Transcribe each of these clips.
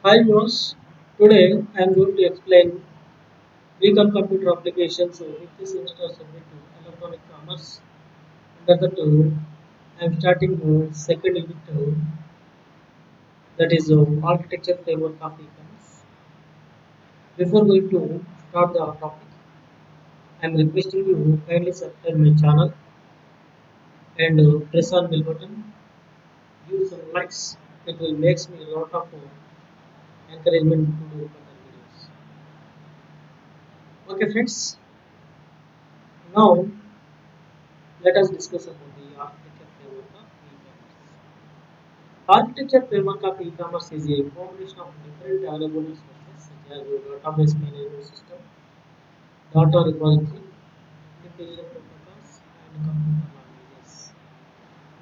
Hi viewers, today I am going to explain vehicle computer applications with this Insta subject to electronic commerce. Under the two, I am starting the second unit that is architecture framework of e-commerce. Before going to start the topic, I am requesting you kindly subscribe my channel and press on bell button. Give some likes. It will make me a lot of encouragement to do further videos. Okay, friends. Now let us discuss about the architecture framework of e-commerce. Architecture framework of e-commerce is a combination of different available resources such as database management system, data repository, application protocols, and computer languages.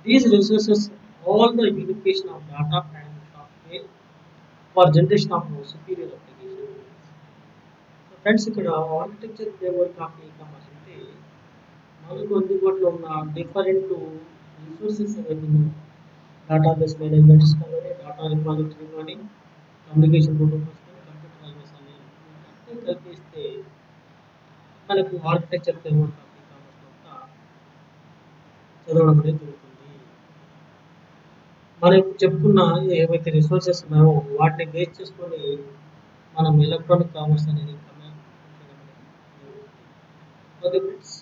These resources all the unification of data and software for generation of superior applications. So friends, ఇక్కడ architecture framework of e commerce అంటే మనకు అందుబాటులో ఉన్న different resources ఏవైతే ఉన్నాయో database management system కానీ data repository కానీ communication protocols కానీ కంప్యూటర్ లాంగ్వేజ్ అని అన్నీ కలిపిస్తే మనకు ఆర్కిటెక్చర్ ఫ్రేమ్వర్క్ ఆఫ్ ఈ-కామర్స్ యొక్క చదవడం అనేది జరుగుతుంది. మనం ఇప్పుడు చెప్పుకున్న ఏవైతే రిసోర్సెస్ ఉన్నాయో వాటిని బేస్ చేసుకొని మనం ఎలక్ట్రానిక్ కామర్స్ అనేది చేయడం అనేది జరుగుతుంది. Okay friends,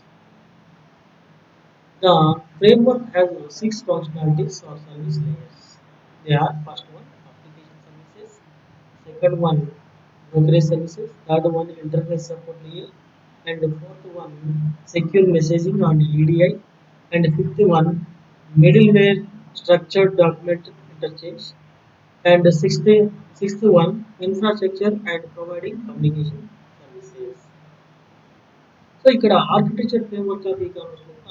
the framework has six functionalities or service layers. They are first one application services, second one brokerage services, third one interface support layer, and fourth one secure messaging on EDI, and fifth one middleware structured document interchange, and sixth one infrastructure and providing communication services. So ఇక్కడ architecture framework of e commerce యొక్క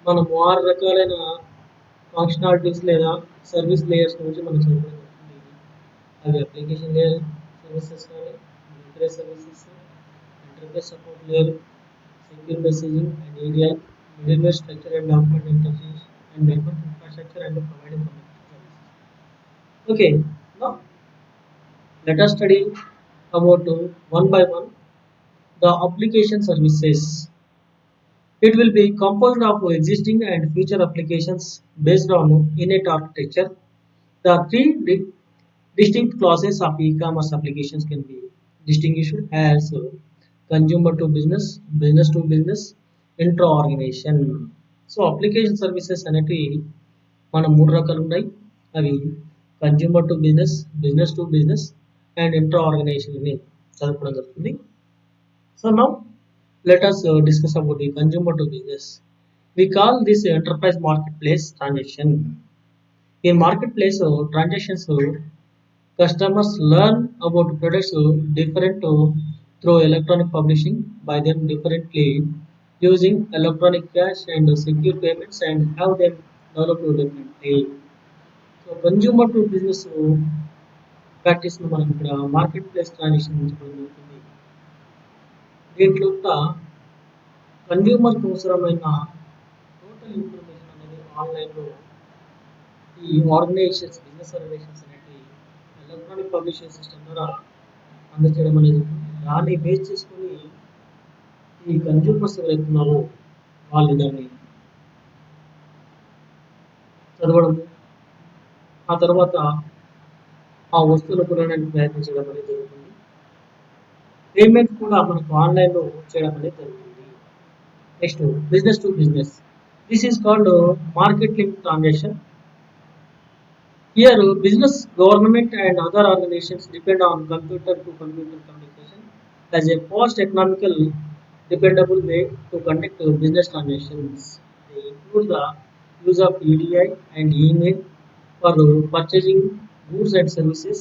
మనం 6 రకాలైన functionalities లేదా service layers గురించి మనం చదువుకోవడం జరుగుతుంది. అవి అప్లికేషన్ లేయర్ సర్వీసెస్ కానీ brokerage services, interface support layer, secure messaging and ADI, middleware structure and document interface and network infrastructure and providing communication services. Okay, now let us study about one by one the application services. It will be composed of existing and future applications based on innate architecture. The three distinct classes of e-commerce applications can be distinguished as consumer to business, business to business, intra-organization. So application services అనేవి మనం 3 రకాలు ఉన్నాయి. అవి consumer to business, business to business and intra organization అని చదువుకోవడం జరుగుతుంది. So now let us discuss about the consumer to business. We call this enterprise marketplace transaction. In marketplace transactions, customers learn about products different through electronic publishing by them differently using electronic cash and secure payments and have them developed differently. So consumer to business practice మనం ఇక్కడ market place transaction ఉంచుకోవడం జరుగుతుంది. దీంట్లో కన్జ్యూమర్కి అవసరమైన total information అనేది ఆన్లైన్లో ఈ organisations business organisations అనేవి ఎలక్ట్రానిక్ పబ్లిషింగ్ సిస్టమ్ ద్వారా అందజేయడం అనేది దాన్ని బేస్ చేసుకొని ఈ కన్జ్యూమర్స్ ఎవరైతే ఉన్నారో వాళ్ళు దాన్ని చదవడం, ఆ తర్వాత ఆ వస్తువులు కొనడానికి ప్రయత్నించడం అనేది జరుగుతుంది. పేమెంట్ కూడా మనకు ఆన్లైన్లో చేయడం అనేది జరుగుతుంది. Next business to business. This is called market link transaction. Here, business, government, and other organizations depend on computer to computer communication as a fast, economical, dependable way to conduct business transactions. They include the use of EDI and email for purchasing goods and services,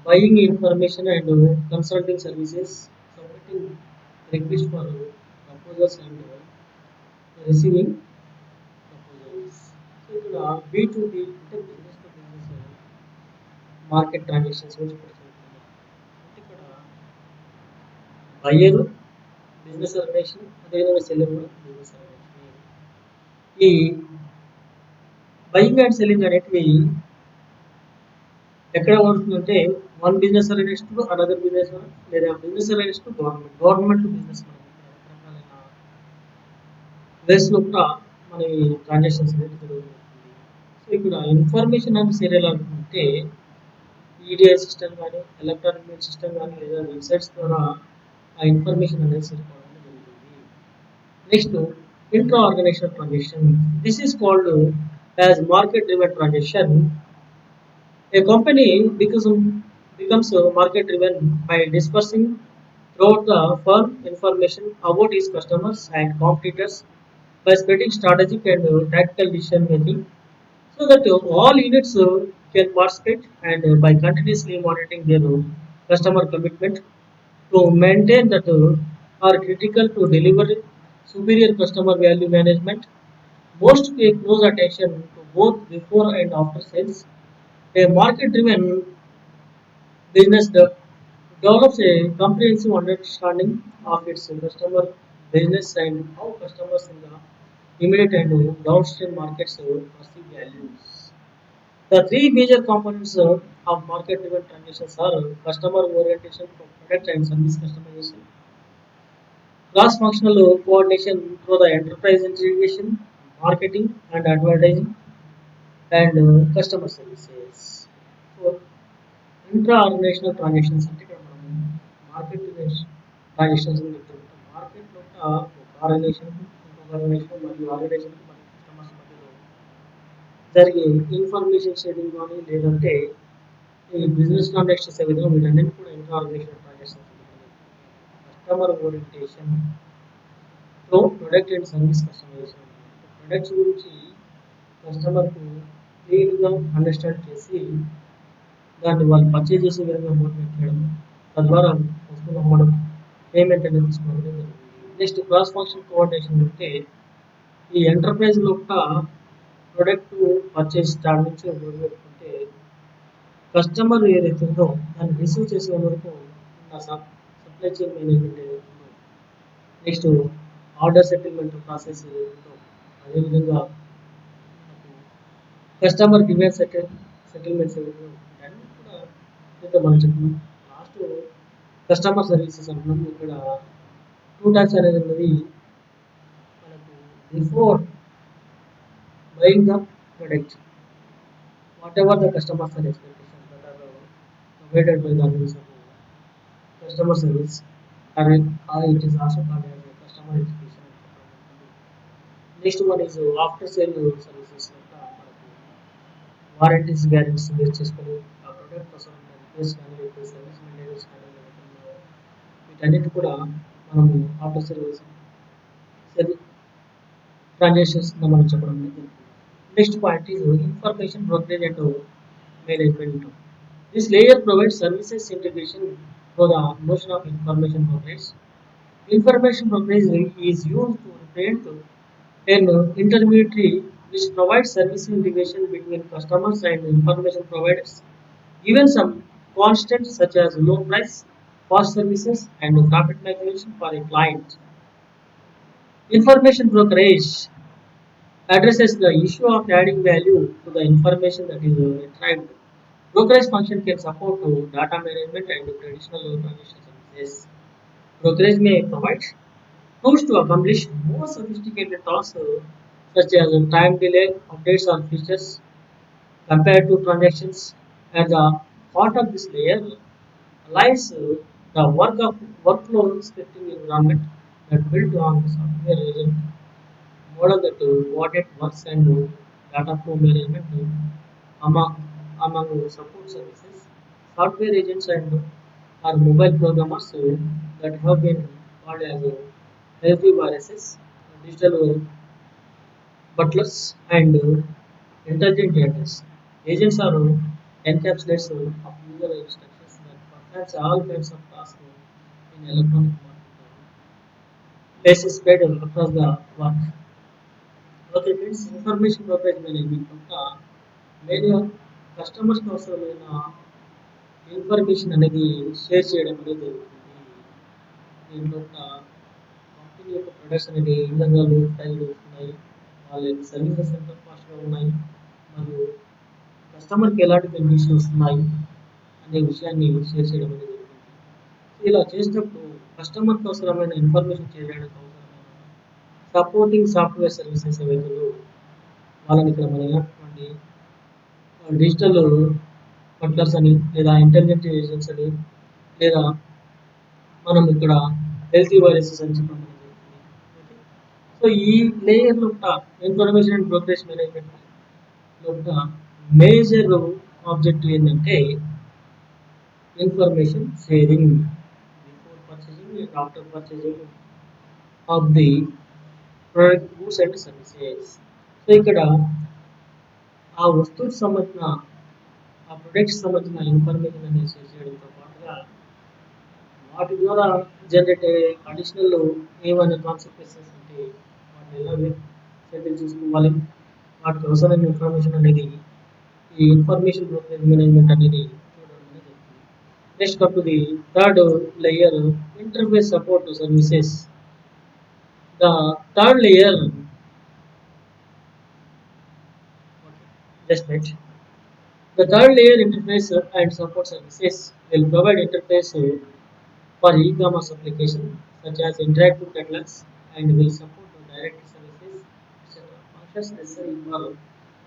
buying information and consulting services, submitting requests for proposals, and receiving proposals. So, ఇక్కడ B2B అంటే business to business market transactions గురించి ఇప్పుడు చదువుకుందాం. అంటే ఇక్కడ buyer business organisation, అదేవిధంగా seller కూడా business organisation. ఈ బయింగ్ అండ్ సెల్లింగ్ అనేటివి ఎక్కడ పడుతుందంటే one business alliance to another business లేదా business alliance to government, government to business రకరకాలైన వేస్లో కూడా మన ఈ ట్రాన్సాక్షన్స్ అనేది జరుగుతుంది. సో ఇక్కడ ఇన్ఫర్మేషన్ అండ్ సీరియల్ అనుకుంటే ఈడిఐ సిస్టమ్ కానీ ఎలక్ట్రానిక్ మెయిల్ సిస్టమ్ కానీ లేదా వెబ్సైట్స్ ద్వారా ఆ ఇన్ఫర్మేషన్ అనేది సరిపోవడం జరుగుతుంది. Next intra organization transaction. This is called as market driven transaction. A company becomes market driven by dispersing throughout the firm information about its customers and competitors by spreading strategic and tactical decision making so that all units can participate and by continuously monitoring their customer commitment to maintain that are critical to deliver superior customer value management. Most pay close attention to both before and after sales. A market-driven business develops a comprehensive understanding of its customer business and how customers in the immediate and downstream markets perceive values. The three major components of market-driven transactions are customer orientation for product and service customization, cross-functional coordination through the enterprise integration, marketing and advertising, and customer services. So, intra organisational transactions అంటే ఇక్కడ మనం market transactions అని చెప్తుంటాం. మార్కెట్లో ఒక organisation ఇంకొక organisation మరియు organisation మరియు కస్టమర్స్ మధ్యలో జరిగే ఇన్ఫర్మేషన్ షేరింగ్ కానీ లేదంటే ఈ బిజినెస్ ట్రాన్సాక్షన్స్ ఏ విధంగా వీటన్నిటి కూడా intra organisational transactions. Customer orientation తో product and service customisation. Products గురించి కస్టమర్కు క్లియర్గా అండర్స్టాండ్ చేసి దాన్ని వాళ్ళు పర్చేజ్ చేసే విధంగా మోటివేట్ చేయడం, తద్వారా వస్తువులు అమ్మడం, పేమెంట్ అనేది తీసుకోవడం జరుగుతుంది. నెక్స్ట్ క్రాస్ ఫంక్షన్ కోఆర్డినేషన్ అంటే ఈ ఎంటర్ప్రైజ్లో కూడా ప్రొడక్ట్ పర్చేజ్ స్టార్ట్ నుంచి మొదలుపెట్టుకుంటే కస్టమర్ ఏదైతే ఉందో దాన్ని రిసీవ్ చేసే వరకు ఉన్న సప్లై చైన్ మేనేజ్మెంట్ ఏదైతే ఉందో, నెక్స్ట్ ఆర్డర్ సెటిల్మెంట్ ప్రాసెస్ ఏదైతే ఉందో, అదేవిధంగా కస్టమర్ డిమాండ్ సెటిల్మెంట్స్ ఏవైతే అన్నీ కూడా ఇంకా మనం చెప్తున్నాం. లాస్ట్ కస్టమర్ సర్వీసెస్ అంటున్నాం. ఇక్కడ టూ టైప్స్ అనేది ఉన్నది. మనకు before buying the product whatever the customers are expectations that are provided by the customer service or it is also called as a customer education. Next one is after sale services. Warranties guarantees base చేసుకొని ఆ product కోసం repairs కానీ లేకపోతే service maintenance కానీ లేకపోతే వీటన్నిటి కూడా మనము ఆఫ్టర్ సర్వీస్ ట్రాన్సాక్షన్స్ మనం చెప్పడం జరుగుతుంది. Next point is information brokerage and management. This layer provides services integration for the notion of information brokerage. Information brokerage is used to represent an intermediary which provides service integration between customers and information providers, given some constants such as low price, fast services, and profit maximization for a client. Information brokerage addresses the issue of adding value to the information that is retrieved. Brokerage function can support data management and traditional transaction services. Brokerage may provide tools to accomplish more sophisticated tasks such as time delay, updates or features compared to transactions. At the heart of this layer lies the workflow scripting environment that built on the software agent model that what it works and data flow management among support services. Software agents and are mobile programmers that have been called as LVRSs, digital butlers, and intelligent agents. Agents are encapsulates of user instructions that performs all kinds of tasks in electronic places spread across the work. Okay friends, information brokerage management యొక్క main కస్టమర్స్కి అవసరమైన information అనేది share చేయడం అనేది జరుగుతుంది. దీంట్లో ఒక company యొక్క ప్రొడక్ట్స్ అనేది ఏ విధంగా లో ప్రైజ్లో వస్తున్నాయి, వాళ్ళ యొక్క సర్వీసెస్ ఎంత ఫాస్ట్గా ఉన్నాయి, మరియు కస్టమర్కి ఎలాంటి బెనిఫిట్స్ వస్తున్నాయి అనే విషయాన్ని షేర్ చేయడం అనేది జరుగుతుంది. సో ఇలా చేసినప్పుడు కస్టమర్కి అవసరమైన ఇన్ఫర్మేషన్ చేయడానికి అవసరమైన సపోర్టింగ్ సాఫ్ట్వేర్ సర్వీసెస్ ఏవైతే వాళ్ళని ఇక్కడ మనం ఎలాంటి డిజిటల్ బట్లర్స్ అని లేదా ఇంటెలిజెంట్ ఏజెంట్స్ అని లేదా మనం ఇక్కడ హెల్తీ వైరసెస్ అని చెప్పడం అనేది జరుగుతుంది. ఓకే. సో ఈ లేయర్ లోపల ఇన్ఫర్మేషన్ అండ్ ప్రోగ్రెస్ మేనేజ్మెంట్ లోపల మేజర్ ఆబ్జెక్టివ్ ఏంటంటే information sharing before purchasing and after purchasing of the product goods and services. So ఇక్కడ ఆ వస్తువుకి సంబంధించిన ఆ ప్రొడక్ట్స్ సంబంధించిన ఇన్ఫర్మేషన్ అనేది షేర్ చేయడంతో పాటుగా వాటి ద్వారా జనరేట్ అయ్యే అడిషనల్ ఏమైనా కాన్సిక్వెన్సెస్ ఉంటే వాటిని ఎలా సెటిల్ చేసుకోవాలి, వాటికి అవసరమైన ఇన్ఫర్మేషన్ అనేది ఈ ఇన్ఫర్మేషన్ మేనేజ్మెంట్ అనేది చూడడం అనేది జరుగుతుంది. Next come to the third layer interface support services. The third layer just wait. The third layer interface and support services will provide interface for e-commerce application such as interactive catalogs and will support the direct services, etc. Functions necessary for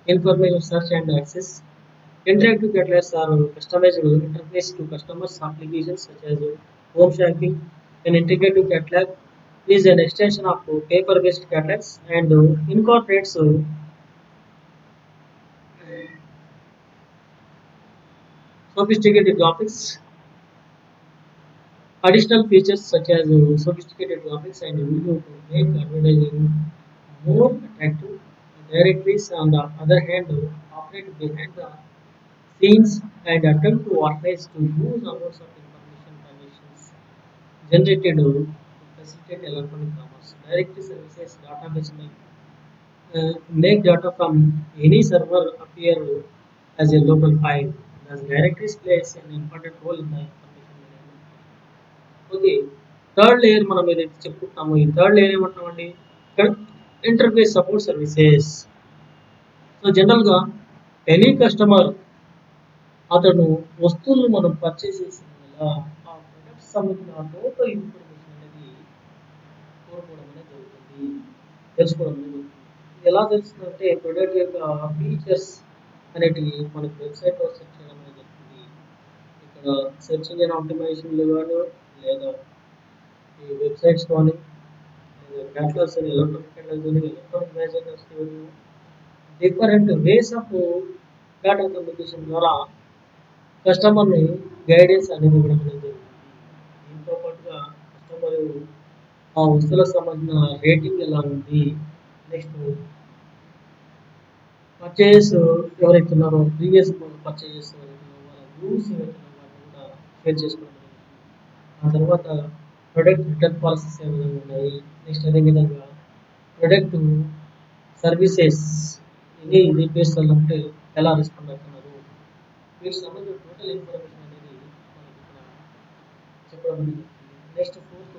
information search and access. Interactive catalogs are customized interface to customers' applications such as home shopping. An integrated catalog is an extension of paper-based catalogs and incorporates sophisticated graphics, additional features such as sophisticated graphics and video to make advertising more attractive. Directories, on the other hand, operate behind the scenes and attempt to organize to use amounts of information connections generated to facilitate electronic commerce. Directory services database make data from any server appear as a local file. Thus, directories plays an important role in the information management. Okay. Third layer మనం ఏదైతే చెప్పుకుంటామో ఈ third layer ఏమంటామండి ఇక్కడ interface support services. So జనరల్గా any customer అతను వస్తువులను మనం purchase చేసిన వల్ల ఆ ప్రొడక్ట్స్ సంబంధించిన టోటల్ ఇన్ఫర్మేషన్ అనేది కోరుకోవడం అనేది జరుగుతుంది, తెలుసుకోవడం అనేది జరుగుతుంది. ఎలా తెలుస్తుందంటే ప్రొడక్ట్ యొక్క ఫీచర్స్ అనేటివి మనకి వెబ్సైట్లో సెర్చ్ చేయడం అనేది జరుగుతుంది. ఇక్కడ సెర్చ్ ఇంజిన్ ఆప్టిమైజేషన్లు కానీ లేదా ఈ వెబ్సైట్స్ కానీ లేదా క్యాటలాగ్స్ అని ఎలక్ట్రానిక్ క్యాటలాగ్స్ అని electronic magazines different ways of data communication ద్వారా కస్టమర్ని గైడెన్స్ అనేది ఇవ్వడం అనేది జరుగుతుంది. దీంతో పాటుగా కస్టమర్ ఆ వస్తువులకు సంబంధించిన రేటింగ్ ఎలా ఉంది, నెక్స్ట్ పర్చేస్ ఎవరైతే ఉన్నారో ప్రీవియస్ పర్చేజెస్ ఎవరైతే ఉన్నారో వాళ్ళ వ్యూస్ ఏవైతే ఉన్నారో వాటిని కూడా షేర్ చేసుకోవడం జరుగుతుంది. ఆ తర్వాత ప్రొడక్ట్ రిటర్న్ పాలసీస్ ఏ విధంగా ఉన్నాయి, నెక్స్ట్ అదేవిధంగా ప్రొడక్ట్ సర్వీసెస్ ఇది బేస్డ్ అంటే ఎలా రెస్పాండ్ అవుతున్నారు, వీటికి సంబంధించిన టోటల్ ఇన్ఫర్మేషన్ అనేది మనకి ఇక్కడ చెప్పడం అనేది జరుగుతుంది. నెక్స్ట్ ఫోర్త్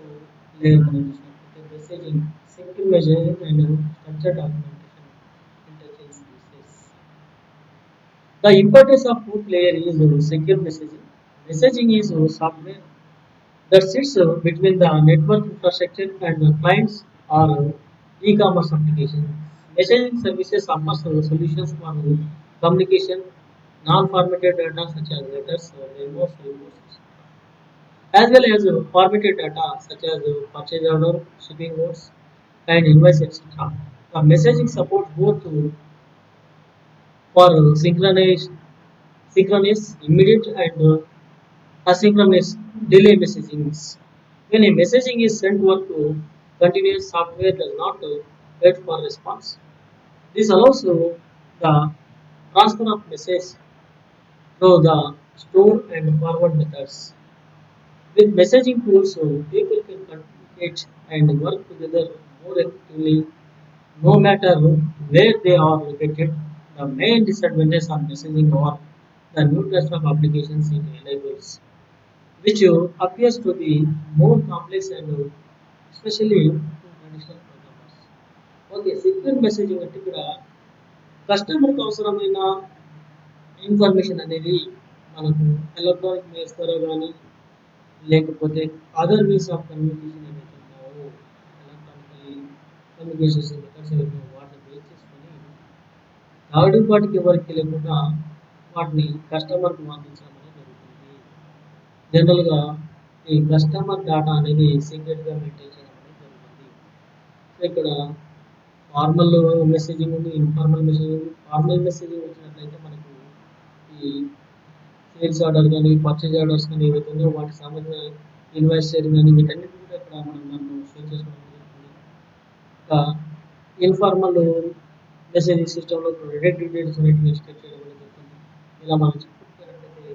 లేయర్ మనం చూసినట్లయితే messaging, secure messaging and structured documentation intelligence services. The importance of fourth layer is secure messaging. Messaging is software that sits between the network infrastructure and the clients or e-commerce applications. Messaging services offers solutions for communication, non-formatted data such as letters, memos, reports, as well as formatted data such as purchase order, shipping notes, and invoice, etc. The messaging supports both for synchronous, immediate, and asynchronous delay messaging. When a messaging is sent work continuous software does not wait for response. This allows the transfer of message through the store and forward methods. With messaging tools, people can communicate and work together more effectively no matter where they are located. The main disadvantages of messaging are the numerous of applications it enables, which appears to be more complex and especially to traditional programmers. Okay, secure messaging అంటే ఇక్కడ కస్టమర్కి అవసరమైన information అనేది మనకు electronic means ద్వారా కానీ లేకపోతే other means of communication ఏవైతే ఉన్నాయో ఎలక్ట్రానికల్లీ కమ్యూనికేషన్స్ మెథడ్స్ ఏవైతే వాటిని బేస్ చేసుకొని థర్డ్ పార్టీకి ఎవరికి లేకుండా వాటిని కస్టమర్కి అందించడం అనేది జరుగుతుంది. జనరల్గా ఈ కస్టమర్ డేటా అనేది సీక్రెట్గా మెయింటైన్ చేయడం అనేది జరుగుతుంది. సో ఇక్కడ ఫార్మల్ మెసేజింగ్ ఉంది, ఇన్ఫార్మల్ మెసేజింగ్. ఫార్మల్ మెసేజింగ్ వచ్చినట్లయితే మనకు ఈ సేల్స్ ఆర్డర్ కానీ పర్చేజ్ ఆర్డర్స్ కానీ ఏవైతే ఉన్నాయో వాటికి సంబంధించిన ఇన్వాయిస్ షేరింగ్ కానీ వీటన్నిటి కూడా ఇక్కడ మనం దాంట్లో షేర్ చేసుకోవడం జరుగుతుంది. ఇంకా ఇన్ఫార్మల్ మెసేజింగ్ సిస్టంలో ప్రొడక్ట్ డీటెయిల్స్ అనేవి ఎక్స్పెక్ట్ చేయడం అనేది జరుగుతుంది. ఇలా మనం చెప్పుకున్నట్లయితే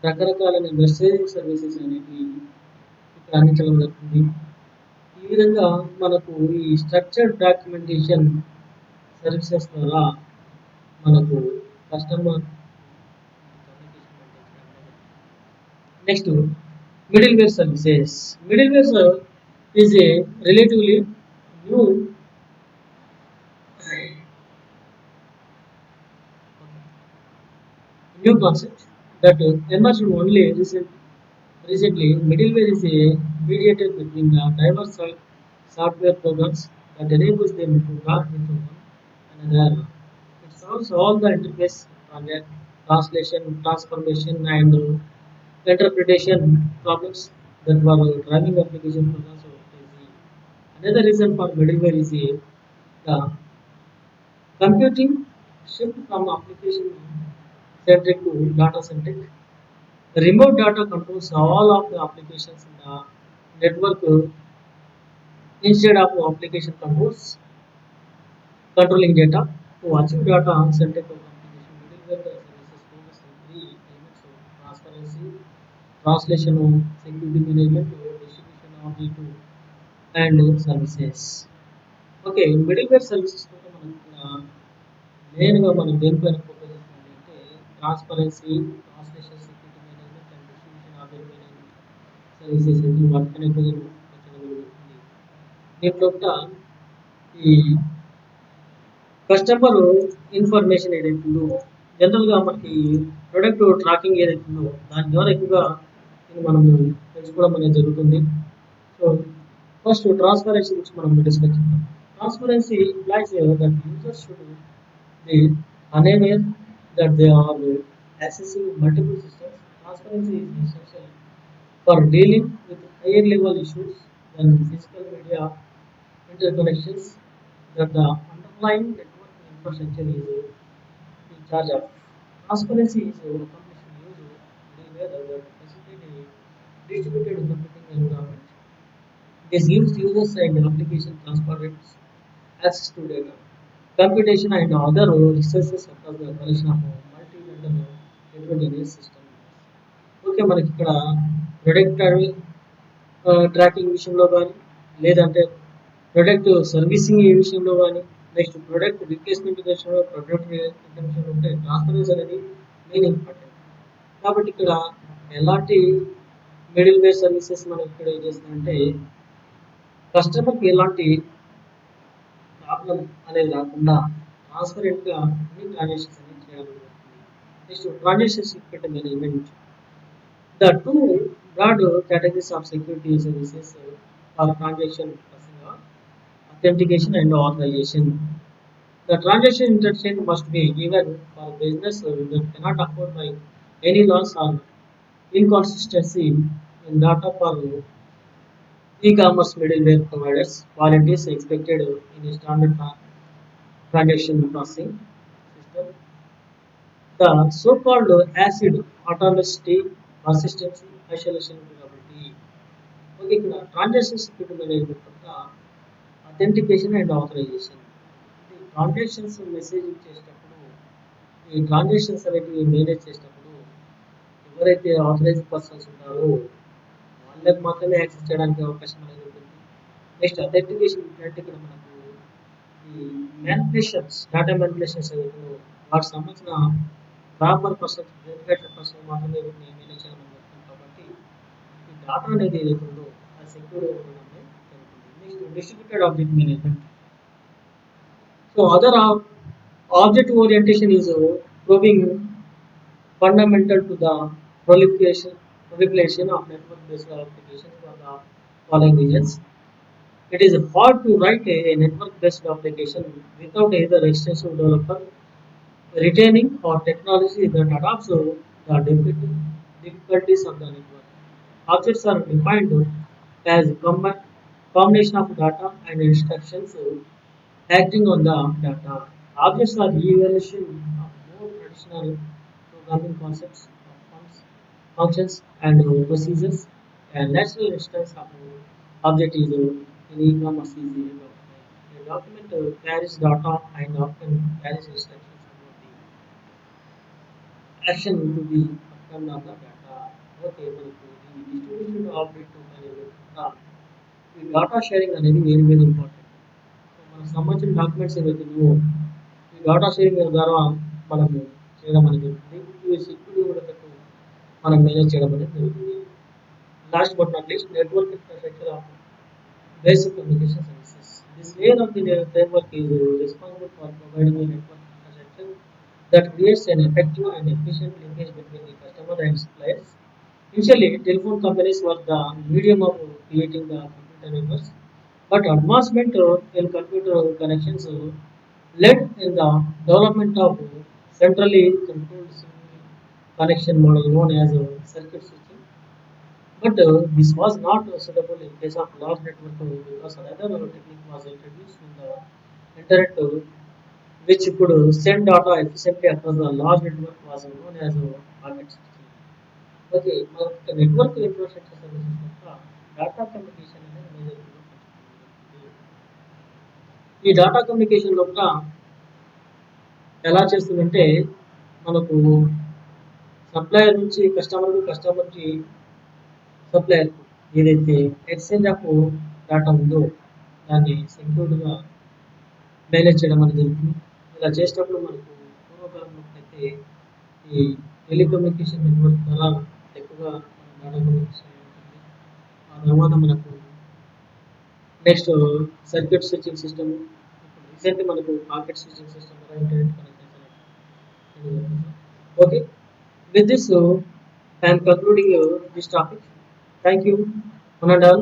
రకరకాలైన మెసేజింగ్ సర్వీసెస్ అనేవి ఇక్కడ అందించడం జరుగుతుంది. ఈ విధంగా మనకు ఈ స్ట్రక్చర్డ్ డాక్యుమెంటేషన్ సర్వీసెస్ ద్వారా మనకు customer next middleware services. Middleware is a relatively new concept that emerged only recently. Middleware is a mediator between diverse software programs that enables them to talk with one another. It solves all the interface translation, transformation, and interpretation problems that were driving application programs over crazy. Another reason for middleware is the computing shift from application centric to data centric. Remote data controls all of the applications in the network instead of application controlling data. To achieve data centric application, middleware services focus on three elements of transparency, translation, security management, distribution of the two, and services. Okay, middleware services కూడా మనం మెయిన్గా మనం దేనిపైన focus చేస్తున్నాం అంటే transparency, translation, security management and distribution of management services అయితే వాటిపైన ఎక్కువగా పెట్టడం జరుగుతుంది. దీంట్లో కూడా ఈ కస్టమర్ ఇన్ఫర్మేషన్ ఏదైతే ఉందో జనరల్గా మనకి ప్రొడక్ట్ ట్రాకింగ్ ఏదైతే ఉందో దాని ద్వారా ఎక్కువగా మనము తెలుసుకోవడం అనేది జరుగుతుంది. సో ఫస్ట్ ట్రాన్స్పరెన్సీ గురించి మనం డిస్కస్ చేద్దాం. Transparency implies that users should be unaware that they are accessing multiple systems. Transparency is essential for dealing with higher level issues than physical media interconnections that the underlying network infrastructure is in charge of. Transparency is accomplished using middleware that facilitate a distributed computing environment. This gives users and application transparent access to data, computation, and other resources across the collection of multi-vendor heterogeneous systems. Okay, మనకి ఇక్కడ product tracking విషయంలో కానీ లేదంటే product servicing ఈ విషయంలో కానీ next product replacement విషయంలో product information ఉంటే ట్రాన్స్పరెన్సీ అనేది మెయిన్ ఇంపార్టెంట్. కాబట్టి ఇక్కడ ఎలాంటి మిడిల్వేర్ సర్వీసెస్ మనం ఇక్కడ ఏం చేస్తున్నామంటే కస్టమర్కి ఎలాంటి ప్రాబ్లం అనేది రాకుండా ట్రాన్స్పరెంట్గా అన్ని ట్రాన్సాక్షన్స్ అనేది చేయడం జరుగుతుంది. Next transaction security management. The two broad categories of security services for transaction authentication and authorization. The transaction interface must be given for business that cannot afford by any loss or inconsistency in data for e-commerce middleware providers. Quality is expected in a standard transaction processing system. The so-called ACID autonomity, persistency, isolation durability. Okay, ఇక్కడ transaction security management యొక్క authentication and authorization. Transactions message చేసేటప్పుడు ఈ transactions అనేవి manage చేసేటప్పుడు ఎవరైతే authorised persons ఉంటారో వాళ్ళకి మాత్రమే యాక్సెస్ చేయడానికి అవకాశం అనేది ఉంటుంది. నెక్స్ట్ అథెంటికేషన్ అంటే ఇక్కడ మనకు ఈ మ్యానిపులేషన్స్, డేటా మ్యానిపులేషన్స్ ఏవైతే వాటికి సంబంధించిన ప్రాపర్ పర్సన్స్, వెరిఫైడ్ పర్సన్స్ మాత్రమే వీటిని మేనేజ్ చేయడం జరుగుతుంది. కాబట్టి ఈ డేటా అనేది ఏదైతే ఉందో అది సెక్యూర్ ఉండడం జరుగుతుంది. Next distributed object management. So other object orientation is proving fundamental to the proliferation of network-based applications for the following reasons. It is hard to write a network-based application without either extensive developer retaining or technology that adapts to the difficulties of the network. Objects are defined as a combination of data and instructions acting on the data. Objects are the evolution of more traditional programming concepts of functions and procedures. A natural instance of object is in e-commerce is a document. A document carries data and often carries instructions about the action to be performed on the data. Okay, మనకు ఈ distribution object అనేది ఈ data sharing అనేది very important. మనకు సంబంధించిన documents ఏవైతే ఉన్నాయో ఈ డేటా షేరింగ్ ద్వారా మనము చేయడం అనేది జరుగుతుంది. ఇవి సెక్యూరిటీ కూడా మనం మేనేజ్ చేయడం అనేది జరుగుతుంది. Last but not least, network infrastructure of basic communication services. This layer of the framework is responsible for providing a network infrastructure that creates an effective and efficient linkage between the customer and suppliers. Initially, telephone companies were the medium of creating the computer networks, but advancement in computer connections led in the development of centrally controlled single connection model known as circuit switching. But this was not suitable in case of large network because another technique was introduced in the internet which could send data efficiently across the large network was known as packet switching. Okay, the network infrastructure services యొక్క data communication అనేది major role పంచుకుంటుంది. ఈ data communication లోపల ఎలా చేస్తుందంటే మనకు supplier నుంచి customer నుంచి supplier ఏదైతే ఎక్స్చేంజ్ ఆఫ్ డేటా ఉందో దాన్ని సెక్యూర్డ్గా మేనేజ్ చేయడం అనేది జరుగుతుంది. ఇలా చేసేటప్పుడు మనకు పూర్వకాలంలో అయితే ఈ టెలికమ్యూనికేషన్ నెట్వర్క్ ద్వారా ఎక్కువగా డేటా కమ్యూనికేషన్ ఉంటుంది. ఆ తర్వాత మనకు నెక్స్ట్ సర్క్యూట్ స్విచ్చింగ్ సిస్టమ్, ఇప్పుడు రీసెంట్లీ మనకు పాకెట్ స్విచ్చింగ్ సిస్టమ్ ద్వారా ఇంటర్నెట్ కనెక్షన్స్ అనేది. Okay, with this I am concluding this topic. Thank you, one and all.